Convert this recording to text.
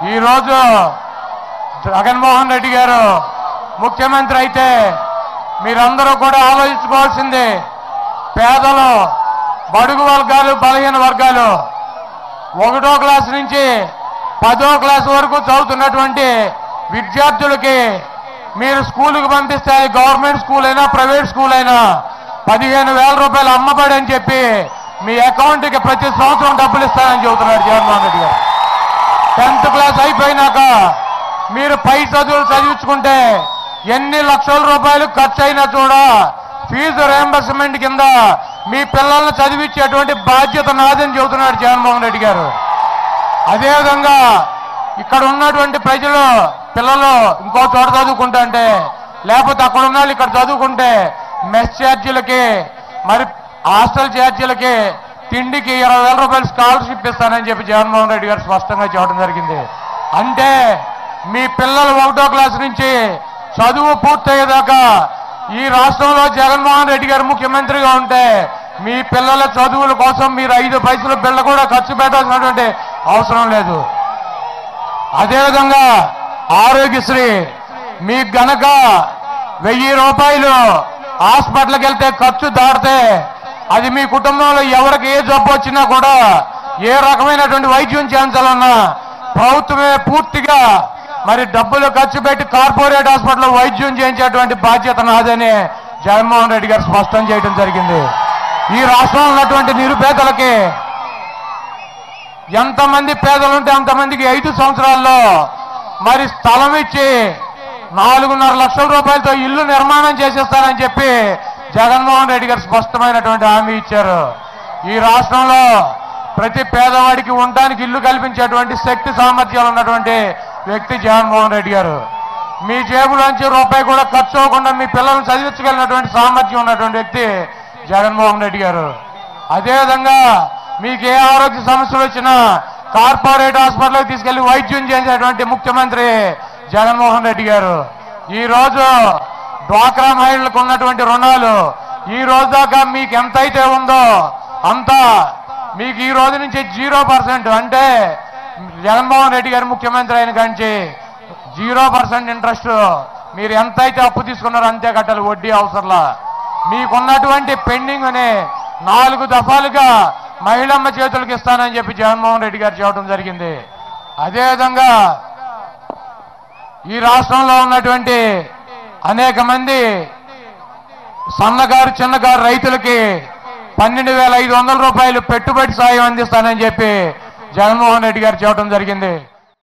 ఈరోజు జగన్మోహన్ రెడ్డి గారు ముఖ్యమంత్రి అయితే మీరందరూ కూడా ఆలోచించుకోవాల్సింది పేదలు, బడుగు వర్గాలు, బలహీన వర్గాలు 1వ క్లాస్ నుంచి 10వ క్లాస్ వరకు చదువుతున్నటువంటి విద్యార్థులకి మీరు స్కూలుకు పంపిస్తే గవర్నమెంట్ స్కూల్ అయినా ప్రైవేట్ స్కూల్ అయినా 15,000 రూపాయలు అమ్మబడి అని చెప్పి మీ అకౌంట్కి ప్రతి సంవత్సరం డబ్బులు ఇస్తానని చెబుతున్నాడు జగన్మోహన్ రెడ్డి గారు. 10th క్లాస్ అయిపోయినాక మీరు పై చదువులు చదివించుకుంటే ఎన్ని లక్షల రూపాయలు ఖర్చు అయినా కూడా ఫీజు రియంబర్స్మెంట్ కింద మీ పిల్లల్ని చదివించేటువంటి బాధ్యత నాదని చెబుతున్నాడు జగన్మోహన్ రెడ్డి గారు. అదేవిధంగా ఇక్కడ ఉన్నటువంటి ప్రజలు పిల్లలు ఇంకో చోట చదువుకుంటే లేకపోతే అక్కడ ఉన్న వాళ్ళు ఇక్కడ చదువుకుంటే మెస్ ఛార్జీలకి మరి హాస్టల్ ఛార్జీలకి తిండికి 20,000 రూపాయలు స్కాలర్షిప్ ఇస్తానని చెప్పి జగన్మోహన్ రెడ్డి గారు స్పష్టంగా చెప్పడం జరిగింది. అంటే మీ పిల్లలు 1వ క్లాస్ నుంచి చదువు పూర్తయ్యేదాకా ఈ రాష్ట్రంలో జగన్మోహన్ రెడ్డి గారు ముఖ్యమంత్రిగా ఉంటే మీ పిల్లల చదువుల కోసం మీరు 5 పైసల బిళ్ళ కూడా ఖర్చు పెట్టాల్సినటువంటి అవసరం లేదు. అదేవిధంగా ఆరోగ్యశ్రీ మీకు గనక 1000 రూపాయలు హాస్పిటల్కి వెళ్తే ఖర్చు దాటితే అది మీ కుటుంబంలో ఎవరికి ఏ జబ్బు వచ్చినా కూడా ఏ రకమైనటువంటి వైద్యం చేయించాలన్నా ప్రభుత్వమే పూర్తిగా మరి డబ్బులు ఖర్చు పెట్టి కార్పొరేట్ హాస్పిటల్లో వైద్యం చేయించేటువంటి బాధ్యత నాదని జగన్మోహన్ రెడ్డి గారు స్పష్టం చేయడం జరిగింది. ఈ రాష్ట్రంలో ఉన్నటువంటి నిరుపేదలకి ఎంతమంది పేదలుంటే అంతమందికి 5 సంవత్సరాల్లో మరి స్థలం ఇచ్చి 4.5 లక్షల రూపాయలతో ఇల్లు నిర్మాణం చేసేస్తారని చెప్పి జగన్మోహన్ రెడ్డి గారు స్పష్టమైనటువంటి హామీ ఇచ్చారు. ఈ రాష్ట్రంలో ప్రతి పేదవాడికి ఉండడానికి ఇల్లు కల్పించేటువంటి శక్తి సామర్థ్యాలు ఉన్నటువంటి వ్యక్తి జగన్మోహన్ రెడ్డి గారు. మీ జేబులోంచి రూపాయి కూడా ఖర్చు అవ్వకుండా మీ పిల్లలను చదివించగలిగినటువంటి సామర్థ్యం ఉన్నటువంటి వ్యక్తి జగన్మోహన్ రెడ్డి గారు. అదేవిధంగా మీకు ఏ ఆరోగ్య సమస్యలు వచ్చినా కార్పొరేట్ హాస్పిటల్కి తీసుకెళ్లి వైద్యం చేసేటువంటి ముఖ్యమంత్రి జగన్మోహన్ రెడ్డి గారు. ఈ రోజు డ్వాక్రా మహిళలకు ఉన్నటువంటి రుణాలు ఈ రోజు దాకా మీకు ఎంతైతే ఉందో అంతా మీకు ఈ రోజు నుంచి 0% అంటే జగన్మోహన్ రెడ్డి గారు ముఖ్యమంత్రి అయిన కాంచి 0% ఇంట్రెస్ట్ మీరు ఎంతైతే అప్పు తీసుకున్నారో అంతే కట్టాలి, వడ్డీ అవసరంలా. మీకున్నటువంటి పెండింగ్ అని 4 దఫాలుగా మహిళమ్మ చేతులకు ఇస్తానని చెప్పి జగన్మోహన్ రెడ్డి గారు చెప్పడం జరిగింది. అదేవిధంగా ఈ రాష్ట్రంలో ఉన్నటువంటి అనేక మంది సన్నకారు చిన్నకారు రైతులకి 12,500 రూపాయలు పెట్టుబడి సాయం అందిస్తానని చెప్పి జగన్మోహన్ రెడ్డి గారు చెప్పడం జరిగింది.